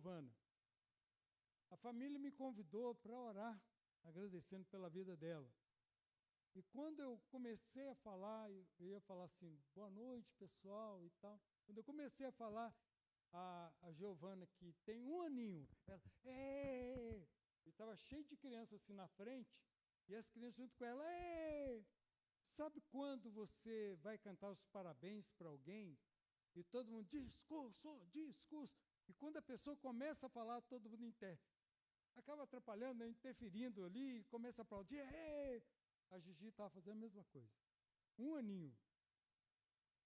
Giovana. A família me convidou para orar, agradecendo pela vida dela. E quando eu comecei a falar, eu ia falar assim, boa noite, pessoal, e tal. Quando eu comecei a falar, a Giovana, que tem 1 aninho, ela, e estava cheio de crianças assim na frente, e as crianças junto com ela, sabe quando você vai cantar os parabéns para alguém, e todo mundo, discurso, discurso, e quando a pessoa começa a falar, todo mundo acaba atrapalhando, né, interferindo ali, começa a aplaudir, A Gigi estava fazendo a mesma coisa. 1 aninho.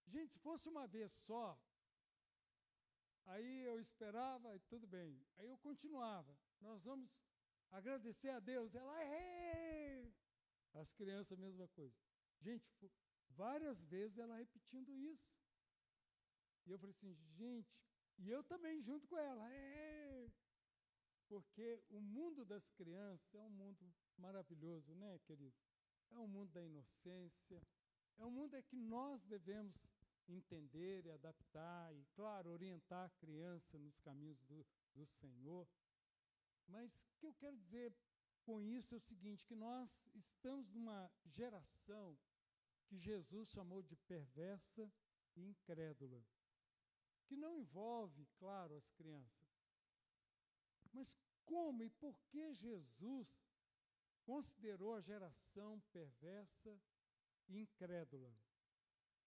Gente, se fosse uma vez só, aí eu esperava e tudo bem. Aí eu continuava. Nós vamos agradecer a Deus. Ela, As crianças, a mesma coisa. Gente, várias vezes ela repetindo isso. E eu falei assim, gente, e eu também junto com ela, Porque o mundo das crianças é um mundo maravilhoso, né, queridos? É um mundo da inocência, é um mundo que nós devemos entender e adaptar e, claro, orientar a criança nos caminhos do Senhor. Mas o que eu quero dizer com isso é o seguinte, que nós estamos numa geração que Jesus chamou de perversa e incrédula, que não envolve, claro, as crianças. Mas como e por que Jesus considerou a geração perversa e incrédula?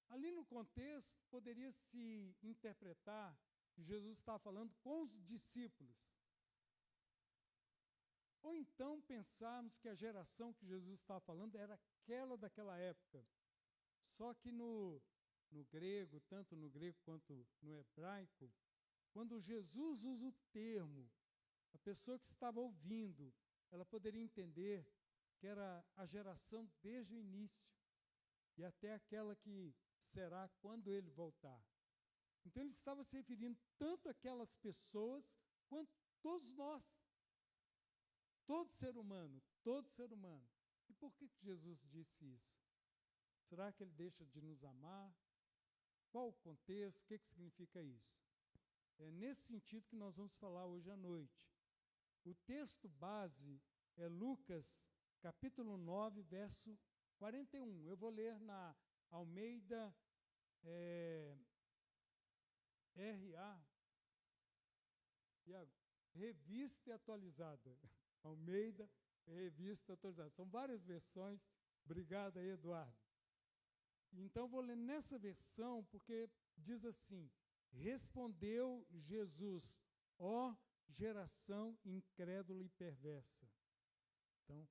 Ali no contexto, poderia se interpretar que Jesus está falando com os discípulos. Ou então pensarmos que a geração que Jesus está falando era aquela daquela época. Só que no grego, tanto no grego quanto no hebraico, quando Jesus usa o termo, a pessoa que estava ouvindo, ela poderia entender que era a geração desde o início e até aquela que será quando ele voltar. Então ele estava se referindo tanto àquelas pessoas quanto todos nós. Todo ser humano, todo ser humano. E por que Jesus disse isso? Será que ele deixa de nos amar? Qual o contexto? O que significa isso? É nesse sentido que nós vamos falar hoje à noite. O texto base é Lucas, capítulo 9, verso 41. Eu vou ler na Almeida RA, Revista Atualizada. Almeida, Revista Atualizada. São várias versões. Obrigado aí, Eduardo. Então, vou ler nessa versão, porque diz assim, respondeu Jesus, ó geração incrédula e perversa. Então,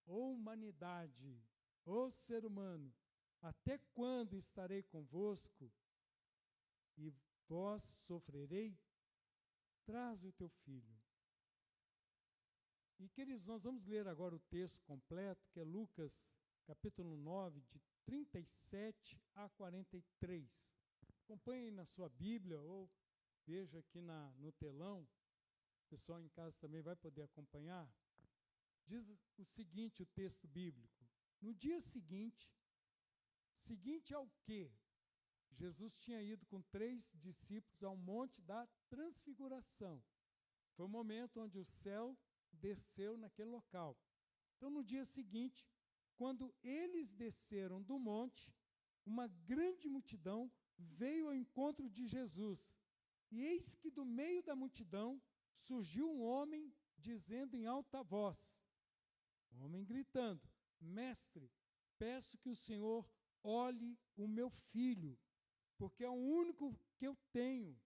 ó humanidade, ó ser humano, até quando estarei convosco e vós sofrerei? Traz o teu filho. E, queridos, nós vamos ler agora o texto completo, que é Lucas, capítulo 9, de 37 a 43. Acompanhe na sua Bíblia ou veja aqui no telão. O pessoal em casa também vai poder acompanhar. Diz o seguinte, o texto bíblico. No dia seguinte ao quê? Jesus tinha ido com 3 discípulos ao Monte da Transfiguração. Foi o momento onde o céu desceu naquele local. Então, no dia seguinte, quando eles desceram do monte, uma grande multidão veio ao encontro de Jesus. E eis que do meio da multidão surgiu um homem dizendo em alta voz, um homem gritando, mestre, peço que o Senhor olhe o meu filho, porque é o único que eu tenho.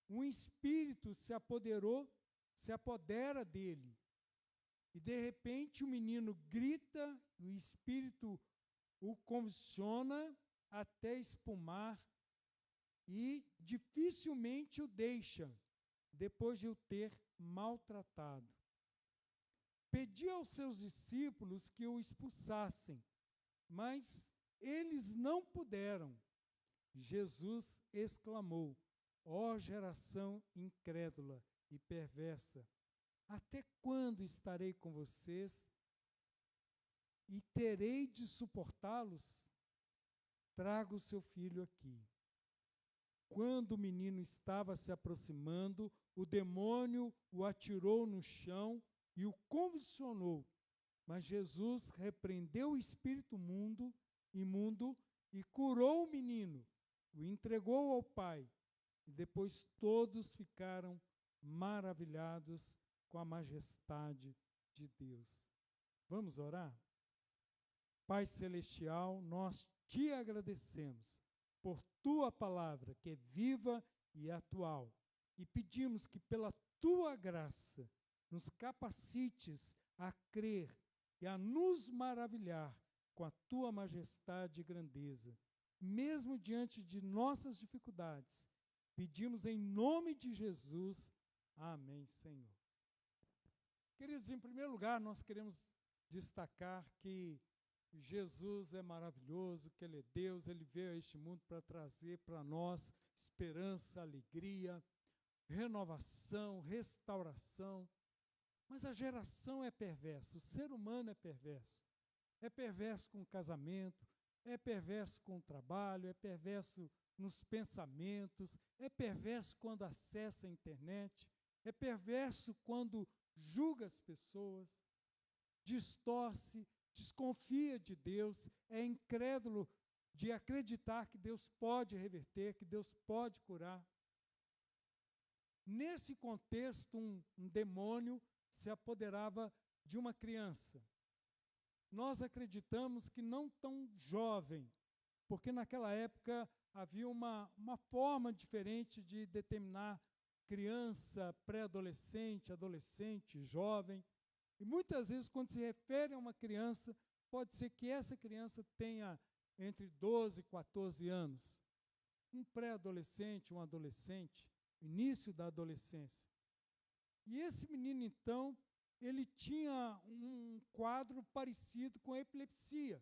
Um espírito se apodera dele. E de repente o menino grita, o espírito o convulsiona até espumar e dificilmente o deixa, depois de o ter maltratado. Pediu aos seus discípulos que o expulsassem, mas eles não puderam. Jesus exclamou, ó geração incrédula e perversa, até quando estarei com vocês e terei de suportá-los? Traga o seu filho aqui. quando o menino estava se aproximando, o demônio o atirou no chão e o convulsionou. Mas Jesus repreendeu o espírito imundo e curou o menino, o entregou ao pai. E depois todos ficaram maravilhados com a majestade de Deus. Vamos orar? Pai Celestial, nós te agradecemos por tua palavra, que é viva e atual. E pedimos que pela tua graça nos capacites a crer e a nos maravilhar com a tua majestade e grandeza, mesmo diante de nossas dificuldades. Pedimos em nome de Jesus. Amém, Senhor. Queridos, em primeiro lugar, nós queremos destacar que Jesus é maravilhoso, que Ele é Deus, Ele veio a este mundo para trazer para nós esperança, alegria, renovação, restauração. Mas a geração é perversa, o ser humano é perverso. É perverso com o casamento, é perverso com o trabalho, é perverso nos pensamentos, é perverso quando acessa a internet, é perverso quando julga as pessoas, distorce, desconfia de Deus, é incrédulo de acreditar que Deus pode reverter, que Deus pode curar. Nesse contexto, um demônio se apoderava de uma criança. Nós acreditamos que não tão jovem, porque naquela época havia uma forma diferente de determinar criança, pré-adolescente, adolescente, jovem. E muitas vezes, quando se refere a uma criança, pode ser que essa criança tenha entre 12 e 14 anos. Um pré-adolescente, um adolescente, início da adolescência. E esse menino, então, ele tinha um quadro parecido com a epilepsia.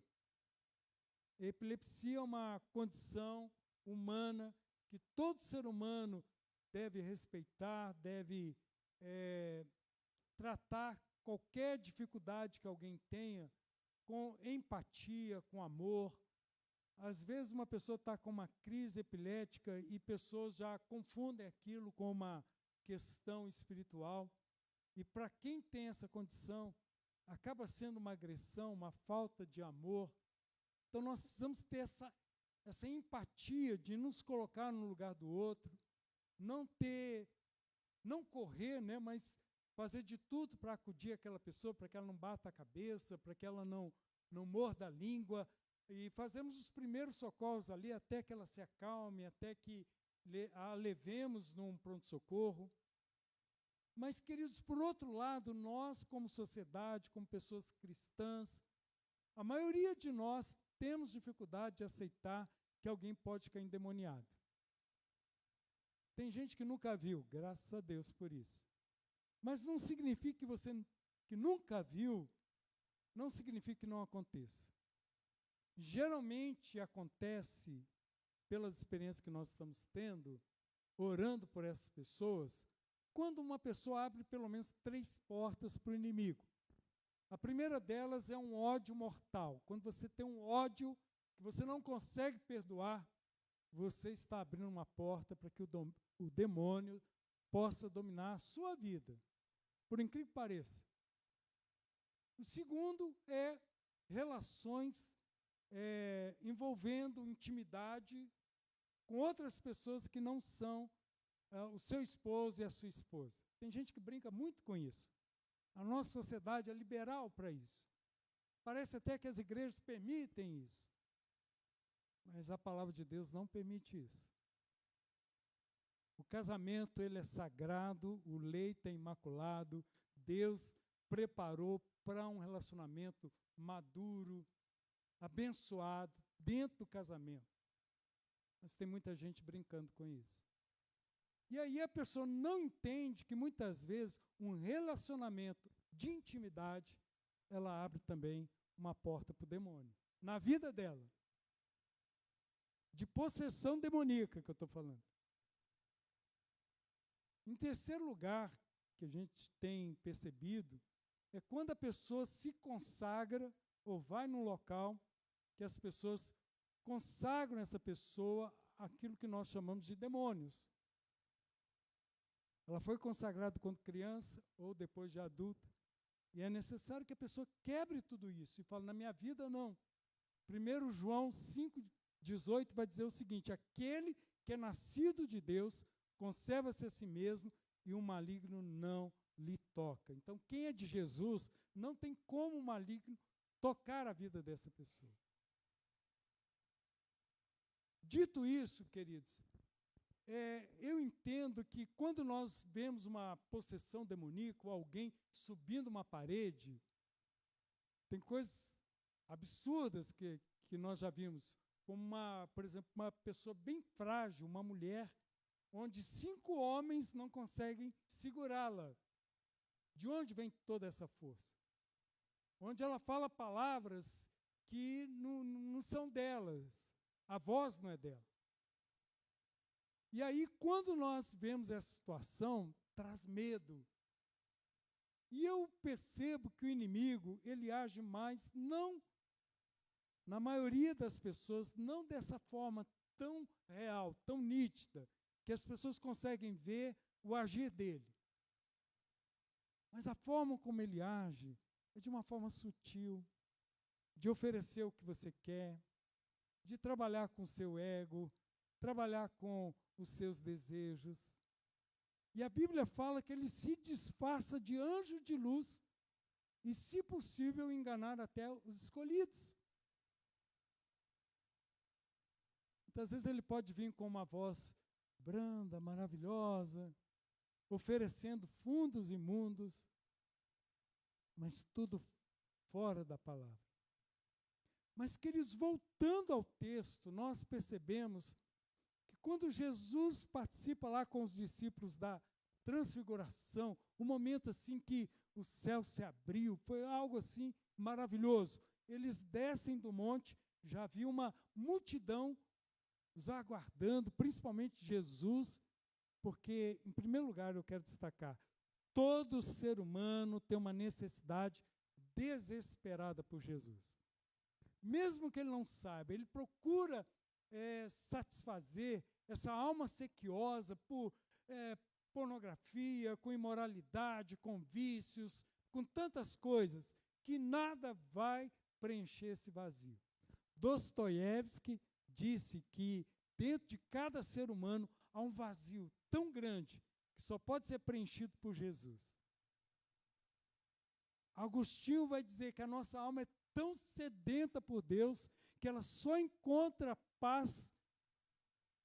A epilepsia é uma condição humana que todo ser humano deve respeitar, deve tratar qualquer dificuldade que alguém tenha com empatia, com amor. Às vezes uma pessoa está com uma crise epilética e pessoas já confundem aquilo com uma questão espiritual. E para quem tem essa condição, acaba sendo uma agressão, uma falta de amor. Então nós precisamos ter essa empatia de nos colocar no lugar do outro, não correr, né, mas fazer de tudo para acudir aquela pessoa, para que ela não bata a cabeça, para que ela não morda a língua, e fazemos os primeiros socorros ali até que ela se acalme, até que a levemos num pronto-socorro. Mas, queridos, por outro lado, nós como sociedade, como pessoas cristãs, a maioria de nós temos dificuldade de aceitar que alguém pode ficar endemoniado. Tem gente que nunca viu, graças a Deus por isso. Mas não significa que você que nunca viu, não significa que não aconteça. Geralmente acontece, pelas experiências que nós estamos tendo, orando por essas pessoas, quando uma pessoa abre pelo menos 3 portas para o inimigo. A primeira delas é um ódio mortal. Quando você tem um ódio que você não consegue perdoar, você está abrindo uma porta para que o demônio possa dominar a sua vida, por incrível que pareça. O segundo é relações envolvendo intimidade com outras pessoas que não são o seu esposo e a sua esposa. Tem gente que brinca muito com isso. A nossa sociedade é liberal para isso. Parece até que as igrejas permitem isso. Mas a palavra de Deus não permite isso. O casamento, ele é sagrado, o leito é imaculado, Deus preparou para um relacionamento maduro, abençoado, dentro do casamento. Mas tem muita gente brincando com isso. E aí a pessoa não entende que muitas vezes um relacionamento de intimidade, ela abre também uma porta para o demônio. Na vida dela. De possessão demoníaca que eu estou falando. Em terceiro lugar, que a gente tem percebido, é quando a pessoa se consagra ou vai num local que as pessoas consagram essa pessoa aquilo que nós chamamos de demônios. Ela foi consagrada quando criança ou depois de adulta. E é necessário que a pessoa quebre tudo isso e fale, na minha vida não. 1 João 5,18 vai dizer o seguinte, aquele que é nascido de Deus, conserva-se a si mesmo e o maligno não lhe toca. Então, quem é de Jesus, não tem como o maligno tocar a vida dessa pessoa. Dito isso, queridos, eu entendo que quando nós vemos uma possessão demoníaca, ou alguém subindo uma parede, tem coisas absurdas que nós já vimos, como, por exemplo, uma pessoa bem frágil, uma mulher, onde 5 homens não conseguem segurá-la. De onde vem toda essa força? Onde ela fala palavras que não são delas, a voz não é dela. E aí, quando nós vemos essa situação, traz medo. E eu percebo que o inimigo, ele age mais, não, na maioria das pessoas, não dessa forma tão real, tão nítida, que as pessoas conseguem ver o agir dele. Mas a forma como ele age é de uma forma sutil, de oferecer o que você quer, de trabalhar com o seu ego, trabalhar com os seus desejos. E a Bíblia fala que ele se disfarça de anjo de luz e, se possível, enganar até os escolhidos. Muitas vezes ele pode vir com uma voz branda, maravilhosa, oferecendo fundos imundos, mas tudo fora da palavra. Mas, queridos, voltando ao texto, nós percebemos que quando Jesus participa lá com os discípulos da transfiguração, um momento assim que o céu se abriu, foi algo assim maravilhoso. Eles descem do monte, já havia uma multidão os aguardando, principalmente Jesus, porque, em primeiro lugar, eu quero destacar, todo ser humano tem uma necessidade desesperada por Jesus. Mesmo que ele não saiba, ele procura satisfazer essa alma sequiosa por pornografia, com imoralidade, com vícios, com tantas coisas, que nada vai preencher esse vazio. Dostoiévski disse que dentro de cada ser humano há um vazio tão grande que só pode ser preenchido por Jesus. Agostinho vai dizer que a nossa alma é tão sedenta por Deus que ela só encontra paz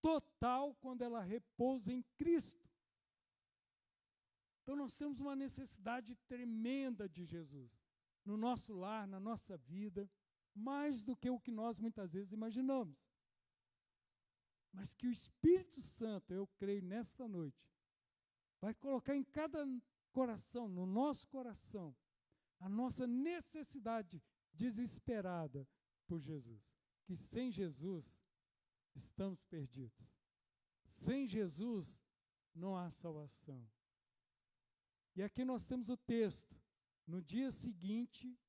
total quando ela repousa em Cristo. Então nós temos uma necessidade tremenda de Jesus no nosso lar, na nossa vida, mais do que o que nós muitas vezes imaginamos. Mas que o Espírito Santo, eu creio nesta noite, vai colocar em cada coração, no nosso coração, a nossa necessidade desesperada por Jesus. Que sem Jesus estamos perdidos. Sem Jesus não há salvação. E aqui nós temos o texto. No dia seguinte,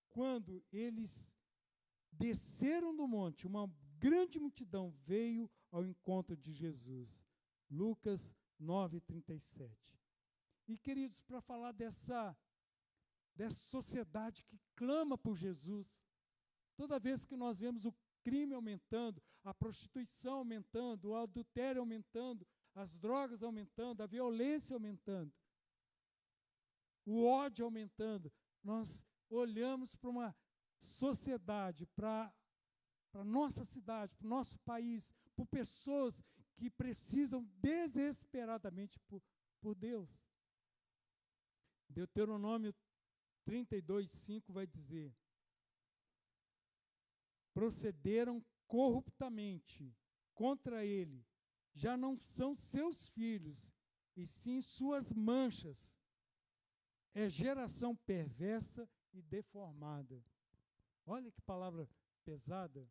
quando eles desceram do monte, uma grande multidão veio ao encontro de Jesus. Lucas 9:37. E, queridos, para falar dessa sociedade que clama por Jesus, toda vez que nós vemos o crime aumentando, a prostituição aumentando, o adultério aumentando, as drogas aumentando, a violência aumentando, o ódio aumentando, nós olhamos para uma sociedade, para a nossa cidade, para o nosso país, por pessoas que precisam desesperadamente por Deus. Deuteronômio 32:5 vai dizer: procederam corruptamente contra ele, já não são seus filhos, e sim suas manchas. É geração perversa e deformada. Olha que palavra pesada.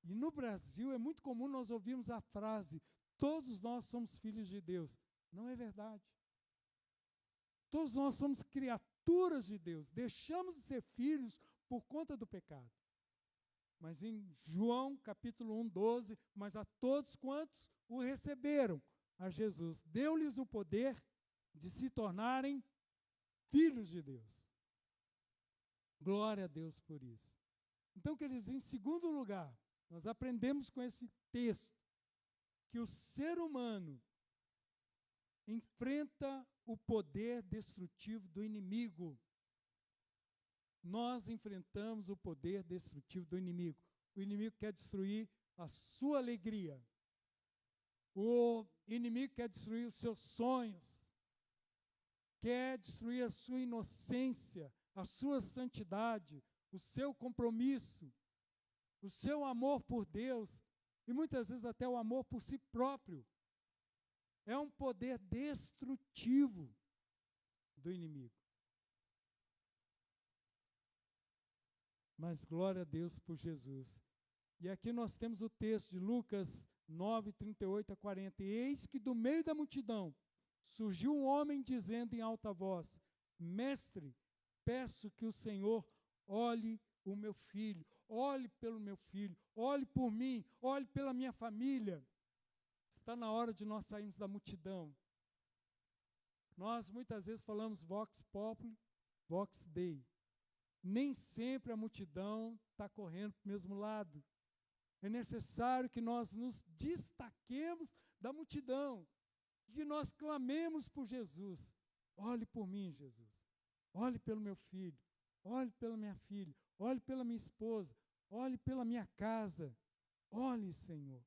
E no Brasil é muito comum nós ouvirmos a frase: todos nós somos filhos de Deus. Não é verdade. Todos nós somos criaturas de Deus. Deixamos de ser filhos por conta do pecado. Mas em João, capítulo 1, 12, mas a todos quantos o receberam, a Jesus, deu-lhes o poder de se tornarem filhos de Deus. Glória a Deus por isso. Então, queridos, em segundo lugar, nós aprendemos com esse texto que o ser humano enfrenta o poder destrutivo do inimigo. Nós enfrentamos o poder destrutivo do inimigo. O inimigo quer destruir a sua alegria. O inimigo quer destruir os seus sonhos. Quer destruir a sua inocência, a sua santidade, o seu compromisso, o seu amor por Deus e muitas vezes até o amor por si próprio. É um poder destrutivo do inimigo. Mas glória a Deus por Jesus. E aqui nós temos o texto de Lucas 9, 38 a 40. E eis que do meio da multidão surgiu um homem dizendo em alta voz: Mestre, peço que o Senhor olhe o meu filho, olhe pelo meu filho, olhe por mim, olhe pela minha família. Está na hora de nós sairmos da multidão. Nós muitas vezes falamos vox populi, vox dei. Nem sempre a multidão está correndo para o mesmo lado. É necessário que nós nos destaquemos da multidão, que nós clamemos por Jesus. Olhe por mim, Jesus. Olhe pelo meu filho. Olhe pela minha filha. Olhe pela minha esposa. Olhe pela minha casa. Olhe, Senhor.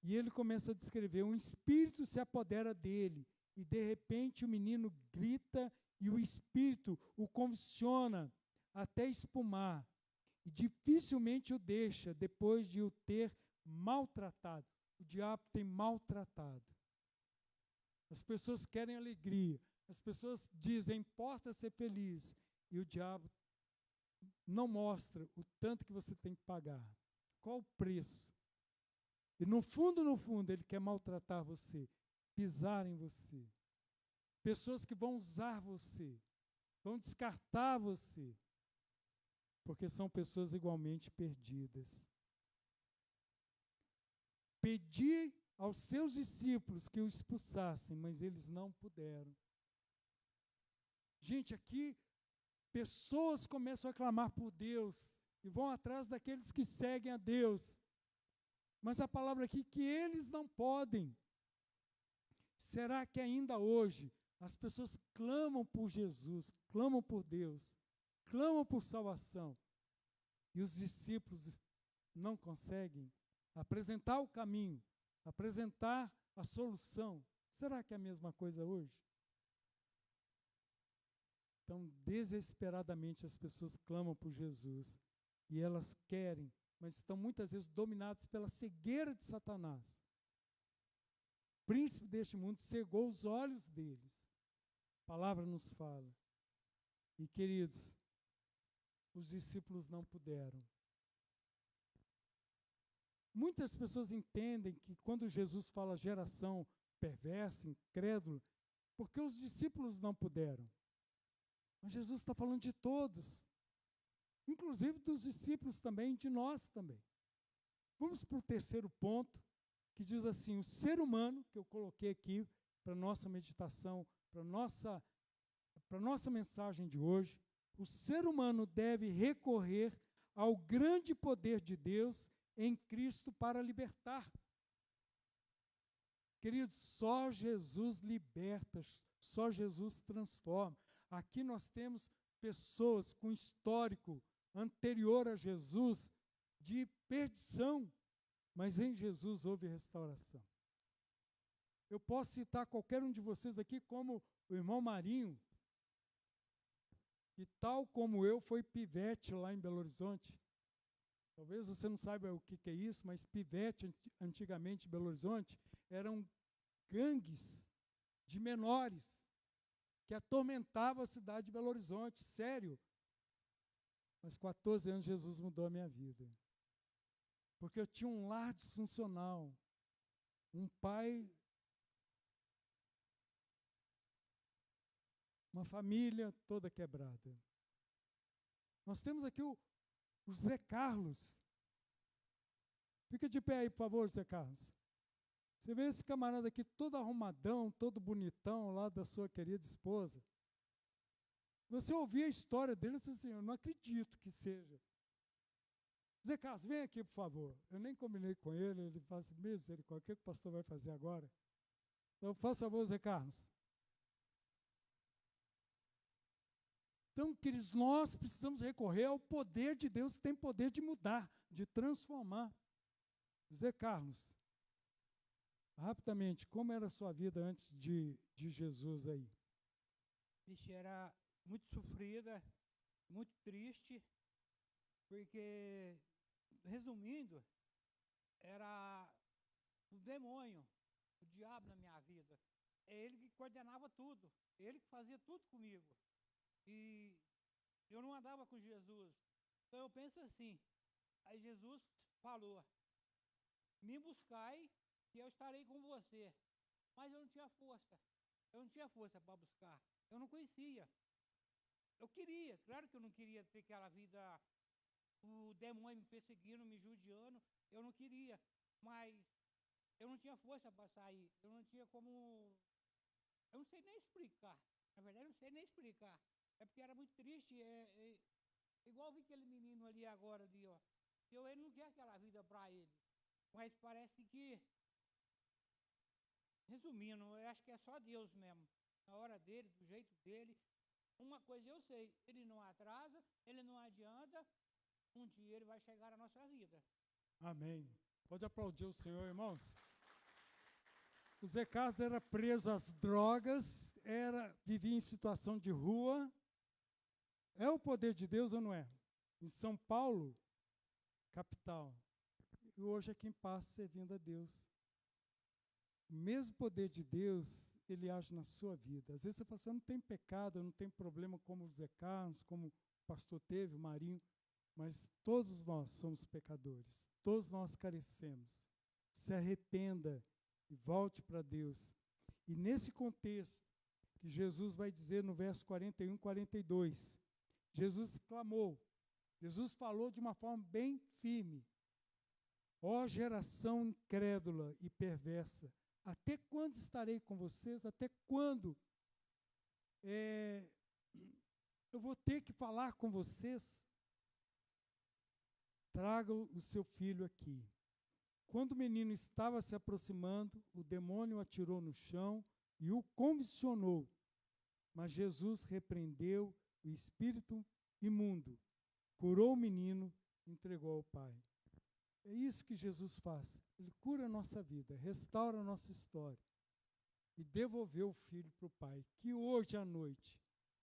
E ele começa a descrever: um espírito se apodera dele, e de repente o menino grita, e o espírito o convulsiona até espumar, e dificilmente o deixa depois de o ter maltratado. O diabo tem maltratado. As pessoas querem alegria, as pessoas dizem, importa ser feliz, e o diabo não mostra o tanto que você tem que pagar. Qual o preço? E no fundo, ele quer maltratar você, pisar em você. Pessoas que vão usar você, vão descartar você, porque são pessoas igualmente perdidas. Pedi aos seus discípulos que o expulsassem, mas eles não puderam. Gente, aqui, pessoas começam a clamar por Deus e vão atrás daqueles que seguem a Deus. Mas a palavra aqui, que eles não podem. Será que ainda hoje as pessoas clamam por Jesus, clamam por Deus, clamam por salvação, e os discípulos não conseguem apresentar o caminho, apresentar a solução? Será que é a mesma coisa hoje? Então, desesperadamente as pessoas clamam por Jesus, e elas querem, mas estão muitas vezes dominadas pela cegueira de Satanás. O príncipe deste mundo cegou os olhos deles. A palavra nos fala. E, queridos, os discípulos não puderam. Muitas pessoas entendem que quando Jesus fala geração perversa, incrédula, porque os discípulos não puderam. Mas Jesus está falando de todos, inclusive dos discípulos também, de nós também. Vamos para o terceiro ponto, que diz assim: o ser humano, que eu coloquei aqui para a nossa meditação, para a nossa mensagem de hoje, o ser humano deve recorrer ao grande poder de Deus em Cristo para libertar. Queridos, só Jesus liberta, só Jesus transforma. Aqui nós temos pessoas com histórico anterior a Jesus de perdição, mas em Jesus houve restauração. Eu posso citar qualquer um de vocês aqui, como o irmão Marinho, que tal como eu foi pivete lá em Belo Horizonte. Talvez você não saiba o que é isso, mas pivete antigamente em Belo Horizonte eram gangues de menores que atormentavam a cidade de Belo Horizonte, sério. Mas 14 anos Jesus mudou a minha vida. Porque eu tinha um lar disfuncional, um pai, uma família toda quebrada. Nós temos aqui o Zé Carlos. Fica de pé aí, por favor, Zé Carlos. Você vê esse camarada aqui todo arrumadão, todo bonitão, lá da sua querida esposa. Você ouvir a história dele e diz assim, eu não acredito que seja. Zé Carlos, vem aqui, por favor. Eu nem combinei com ele, ele fala assim, misericórdia, o que o pastor vai fazer agora? Então, faça favor, Zé Carlos. Então, queridos, nós precisamos recorrer ao poder de Deus, que tem poder de mudar, de transformar. Zé Carlos, rapidamente, como era a sua vida antes de Jesus aí? Vixe, era muito sofrida, muito triste, porque, resumindo, era o demônio, o diabo na minha vida. É ele que coordenava tudo, ele que fazia tudo comigo. E eu não andava com Jesus. Então eu penso assim, aí Jesus falou, me buscai que eu estarei com você. Mas eu não tinha força. Eu não tinha força para buscar. Eu não conhecia. Eu queria, claro que eu não queria ter aquela vida, o demônio me perseguindo, me judiando. Eu não queria. Mas eu não tinha força para sair. Eu não tinha como... Eu não sei nem explicar. Na verdade, eu não sei nem explicar. É porque era muito triste. Igual vi aquele menino ali agora, ali, ó. Ele não quer aquela vida para ele. Mas parece que, resumindo, eu acho que é só Deus mesmo. Na hora dele, do jeito dele. Uma coisa eu sei, ele não atrasa, ele não adianta. Um dia ele vai chegar na nossa vida. Amém. Pode aplaudir o Senhor, irmãos. O Zé Carlos era preso às drogas, vivia em situação de rua. É o poder de Deus ou não é? Em São Paulo, capital. E hoje aqui em paz, servindo a Deus. O mesmo poder de Deus, ele age na sua vida. Às vezes você fala assim, eu não tenho pecado, eu não tenho problema como o Zé Carlos, como o pastor teve, o Marinho, mas todos nós somos pecadores. Todos nós carecemos. Se arrependa e volte para Deus. E nesse contexto, que Jesus vai dizer no verso 41 e 42, Jesus clamou, Jesus falou de uma forma bem firme. Ó geração incrédula e perversa, até quando estarei com vocês? Até quando eu vou ter que falar com vocês? Traga o seu filho aqui. Quando o menino estava se aproximando, o demônio o atirou no chão e o convulsionou. Mas Jesus repreendeu o espírito imundo, curou o menino e entregou ao Pai. É isso que Jesus faz. Ele cura a nossa vida, restaura a nossa história e devolveu o filho para o Pai. Que hoje à noite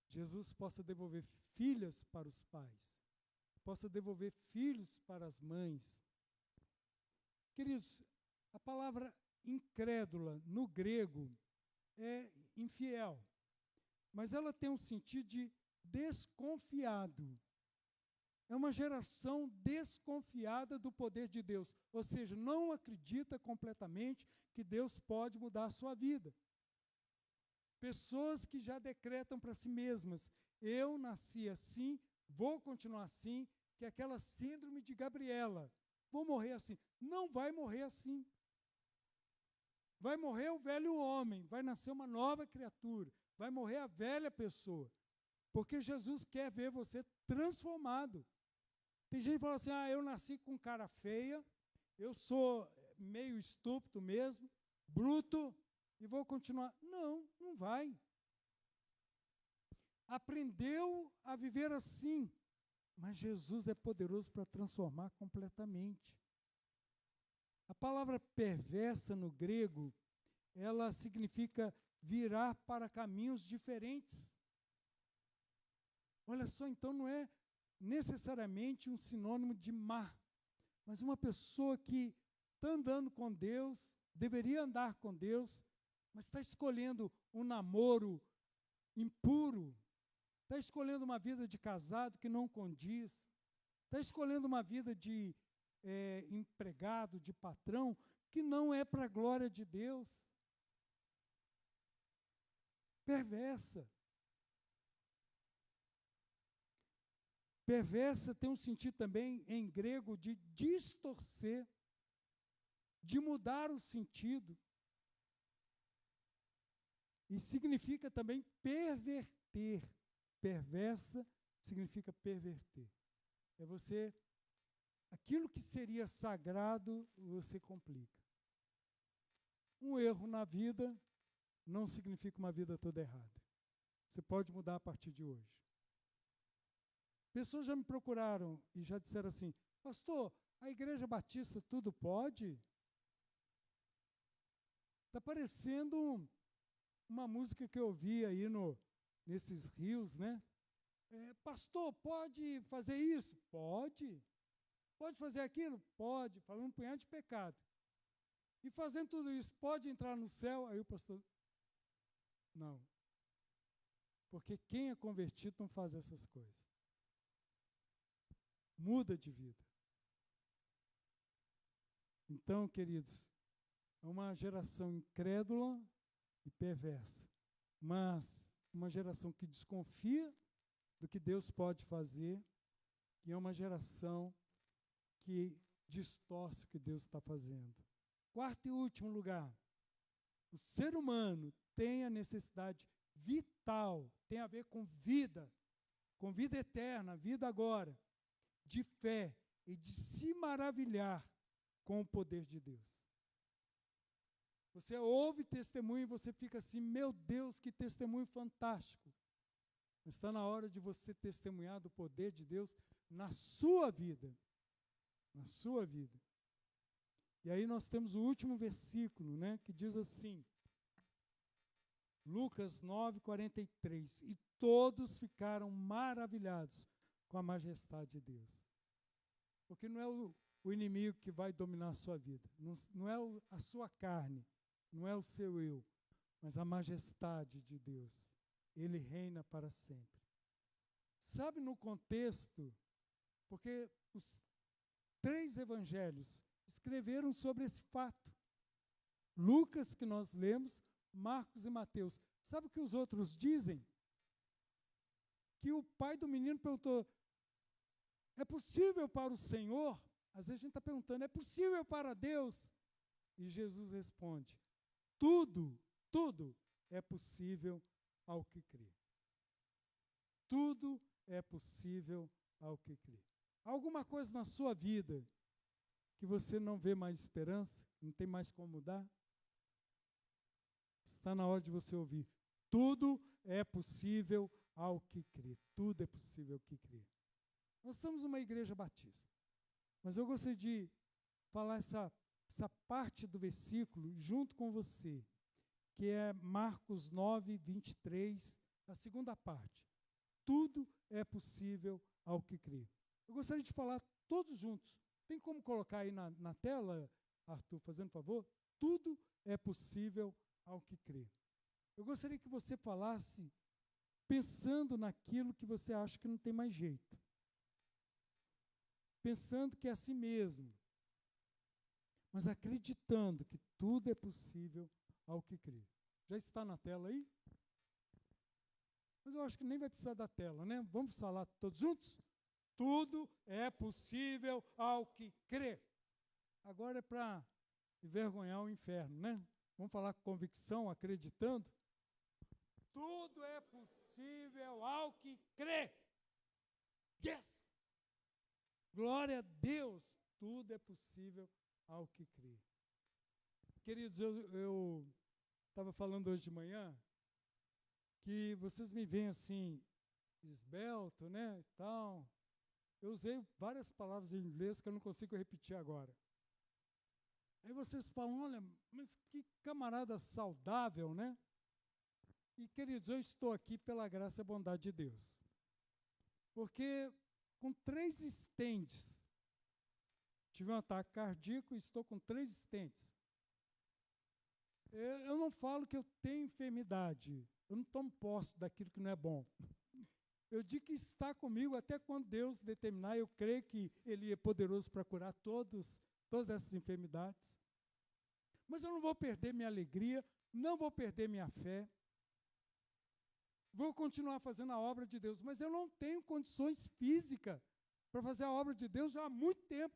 Jesus possa devolver filhas para os pais, possa devolver filhos para as mães. Queridos, a palavra incrédula no grego é infiel, mas ela tem um sentido de desconfiado. É uma geração desconfiada do poder de Deus, ou seja, não acredita completamente que Deus pode mudar a sua vida. Pessoas que já decretam para si mesmas, eu nasci assim, vou continuar assim, que é aquela síndrome de Gabriela, vou morrer assim. Não vai morrer assim. Vai morrer o velho homem, vai nascer uma nova criatura, vai morrer a velha pessoa, porque Jesus quer ver você transformado. Tem gente que fala assim, eu nasci com cara feia, eu sou meio estúpido mesmo, bruto, e vou continuar. Não, não vai. Aprendeu a viver assim, mas Jesus é poderoso para transformar completamente. A palavra perversa no grego, ela significa virar para caminhos diferentes. Olha só, então não é necessariamente um sinônimo de má, mas uma pessoa que está andando com Deus, deveria andar com Deus, mas está escolhendo um namoro impuro, está escolhendo uma vida de casado que não condiz, está escolhendo uma vida de empregado, de patrão, que não é para a glória de Deus. Perversa. Perversa tem um sentido também, em grego, de distorcer, de mudar o sentido. E significa também perverter. Perversa significa perverter. É você, aquilo que seria sagrado, você complica. Um erro na vida não significa uma vida toda errada. Você pode mudar a partir de hoje. Pessoas já me procuraram e já disseram assim: pastor, a Igreja Batista tudo pode? Está parecendo uma música que eu ouvi aí nesses rios, né? Pastor, pode fazer isso? Pode. Pode fazer aquilo? Pode. Falando um punhado de pecado. E fazendo tudo isso, pode entrar no céu? Aí o pastor: não. Porque quem é convertido não faz essas coisas. Muda de vida. Então, queridos, é uma geração incrédula e perversa, mas uma geração que desconfia do que Deus pode fazer, e é uma geração que distorce o que Deus está fazendo. Quarto e último lugar, o ser humano tem a necessidade vital, tem a ver com vida eterna, vida agora, de fé e de se maravilhar com o poder de Deus. Você ouve testemunho e você fica assim: meu Deus, que testemunho fantástico. Está na hora de você testemunhar do poder de Deus na sua vida. Na sua vida. E aí nós temos o último versículo, né, que diz assim, Lucas 9:43, e todos ficaram maravilhados com a majestade de Deus. Porque não é o inimigo que vai dominar a sua vida, não é a sua carne, não é o seu eu, mas a majestade de Deus. Ele reina para sempre. Sabe, no contexto, porque os 3 evangelhos escreveram sobre esse fato. Lucas, que nós lemos, Marcos e Mateus. Sabe o que os outros dizem? Que o pai do menino perguntou: é possível para o Senhor? Às vezes a gente está perguntando: é possível para Deus? E Jesus responde: tudo é possível ao que crê. Tudo é possível ao que crê. Alguma coisa na sua vida que você não vê mais esperança, não tem mais como mudar? Está na hora de você ouvir: tudo é possível ao que crê. Tudo é possível ao que crê. Nós estamos numa igreja batista, mas eu gostaria de falar essa parte do versículo junto com você, que é Marcos 9:23, a segunda parte. Tudo é possível ao que crê. Eu gostaria de falar todos juntos. Tem como colocar aí na tela, Arthur, fazendo favor? Tudo é possível ao que crê. Eu gostaria que você falasse pensando naquilo que você acha que não tem mais jeito. Pensando que é assim mesmo. Mas acreditando que tudo é possível ao que crê. Já está na tela aí? Mas eu acho que nem vai precisar da tela, né? Vamos falar todos juntos? Tudo é possível ao que crê. Agora é para envergonhar o inferno, né? Vamos falar com convicção, acreditando. Tudo é possível ao que crê. Yes! Glória a Deus! Tudo é possível ao que crê. Queridos, eu estava falando hoje de manhã que vocês me veem assim, esbelto, né, e tal. Eu usei várias palavras em inglês que eu não consigo repetir agora. Aí vocês falam: olha, mas que camarada saudável, né? E, queridos, eu estou aqui pela graça e bondade de Deus. Porque com 3 stents, tive um ataque cardíaco e estou com 3 stents. Eu não falo que eu tenho enfermidade, eu não tomo posse daquilo que não é bom. Eu digo que está comigo até quando Deus determinar. Eu creio que Ele é poderoso para curar todas essas enfermidades. Mas eu não vou perder minha alegria, não vou perder minha fé. vou continuar fazendo a obra de Deus, mas eu não tenho condições físicas para fazer a obra de Deus já há muito tempo.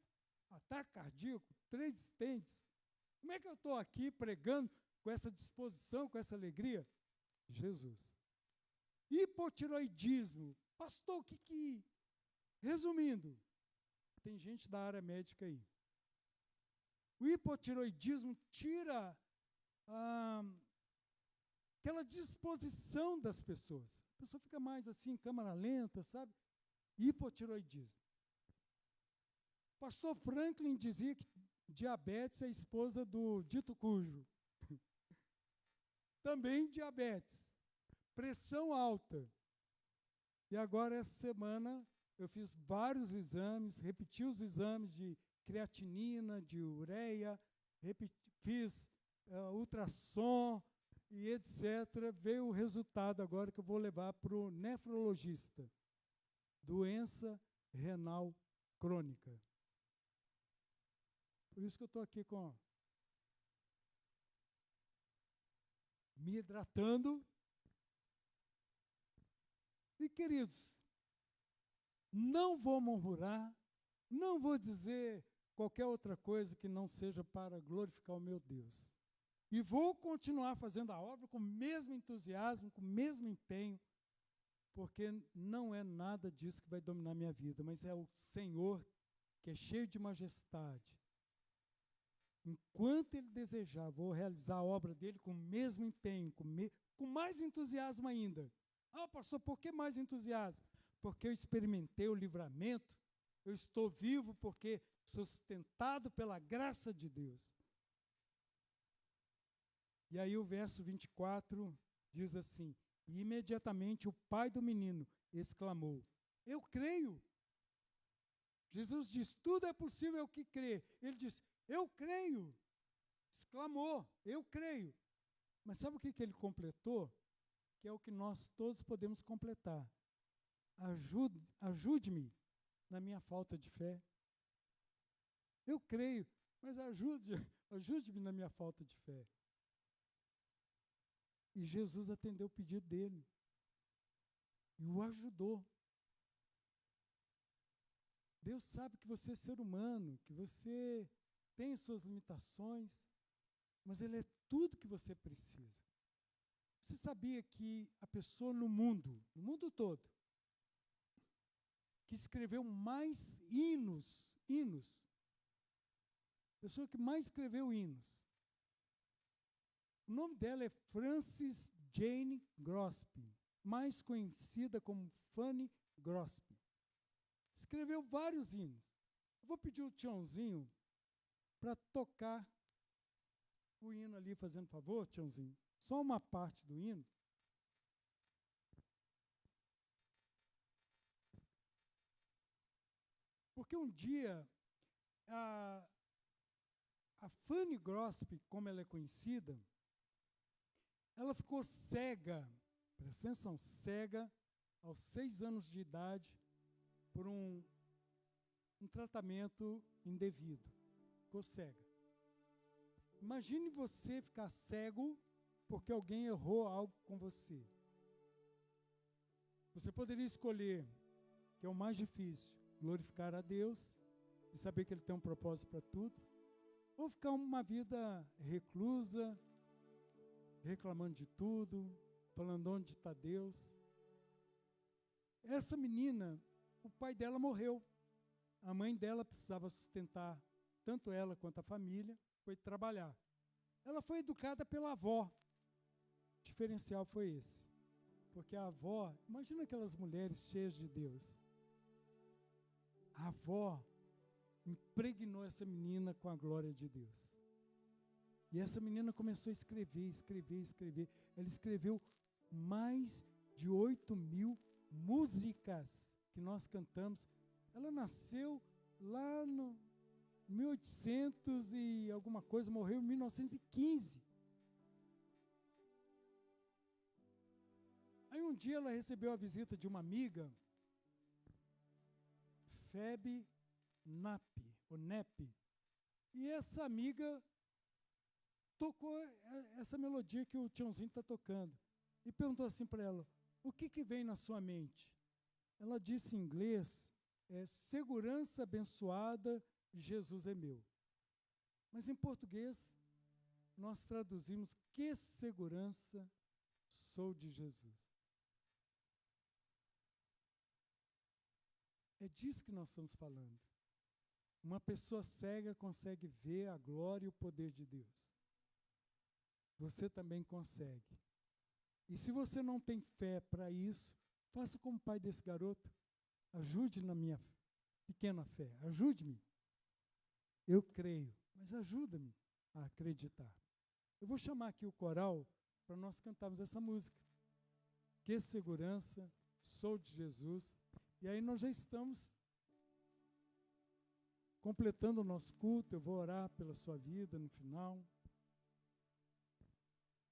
Ataque cardíaco, 3 stents. Como é que eu estou aqui pregando com essa disposição, com essa alegria? Jesus. Hipotiroidismo. Pastor, o que... Resumindo, tem gente da área médica aí. O hipotiroidismo tira aquela disposição das pessoas. A pessoa fica mais assim, em câmara lenta, sabe? Hipotiroidismo. Pastor Franklin dizia que diabetes é a esposa do dito cujo. Também diabetes. Pressão alta. E agora, essa semana, eu fiz vários exames, repeti os exames de creatinina, de ureia, fiz ultrassom e etc. Veio o resultado agora que eu vou levar para o nefrologista. Doença renal crônica. Por isso que eu estou aqui me hidratando. E, queridos, não vou murmurar, não vou dizer qualquer outra coisa que não seja para glorificar o meu Deus. E vou continuar fazendo a obra com o mesmo entusiasmo, com o mesmo empenho, porque não é nada disso que vai dominar minha vida, mas é o Senhor que é cheio de majestade. Enquanto Ele desejar, vou realizar a obra dEle com o mesmo empenho, com mais entusiasmo ainda. Ah, pastor, por que mais entusiasmo? Porque eu experimentei o livramento, eu estou vivo porque sou sustentado pela graça de Deus. E aí o verso 24 diz assim: e imediatamente o pai do menino exclamou: eu creio. Jesus diz: tudo é possível ao que crê. Ele diz: eu creio. Exclamou: eu creio. Mas sabe o que ele completou? Que é o que nós todos podemos completar. Ajude-me na minha falta de fé. Eu creio, mas ajude-me na minha falta de fé. E Jesus atendeu o pedido dele. E o ajudou. Deus sabe que você é ser humano, que você tem suas limitações, mas Ele é tudo que você precisa. Você sabia que a pessoa no mundo todo, que escreveu mais hinos, a pessoa que mais escreveu hinos, o nome dela é Frances Jane Crosby, mais conhecida como Fanny Crosby. Escreveu vários hinos. Eu vou pedir o Tiãozinho para tocar o hino ali, fazendo favor, Tiãozinho. Só uma parte do hino. Porque um dia, a Fanny Crosby, como ela é conhecida, ela ficou cega, presta atenção, cega, aos 6 anos de idade, por um tratamento indevido. Ficou cega. Imagine você ficar cego porque alguém errou algo com você. Você poderia escolher, que é o mais difícil, glorificar a Deus e saber que Ele tem um propósito para tudo, ou ficar uma vida reclusa, reclamando de tudo, falando onde está Deus. Essa menina, o pai dela morreu. A mãe dela precisava sustentar tanto ela quanto a família, foi trabalhar. Ela foi educada pela avó. O diferencial foi esse. Porque a avó, imagina aquelas mulheres cheias de Deus. A avó impregnou essa menina com a glória de Deus. E essa menina começou a escrever. Ela escreveu mais de 8.000 músicas que nós cantamos. Ela nasceu lá no 1800 e alguma coisa, morreu em 1915. Aí um dia ela recebeu a visita de uma amiga, Febe Nep, e essa amiga tocou essa melodia que o Tiãozinho está tocando, e perguntou assim para ela: O que vem na sua mente? Ela disse em inglês, segurança abençoada, Jesus é meu. Mas em português, nós traduzimos, que segurança sou de Jesus. É disso que nós estamos falando. Uma pessoa cega consegue ver a glória e o poder de Deus. Você também consegue. E se você não tem fé para isso, faça como o pai desse garoto. Ajude na minha pequena fé. Ajude-me. Eu creio, mas ajuda-me a acreditar. Eu vou chamar aqui o coral para nós cantarmos essa música. Que segurança sou de Jesus. E aí nós já estamos completando o nosso culto. Eu vou orar pela sua vida no final.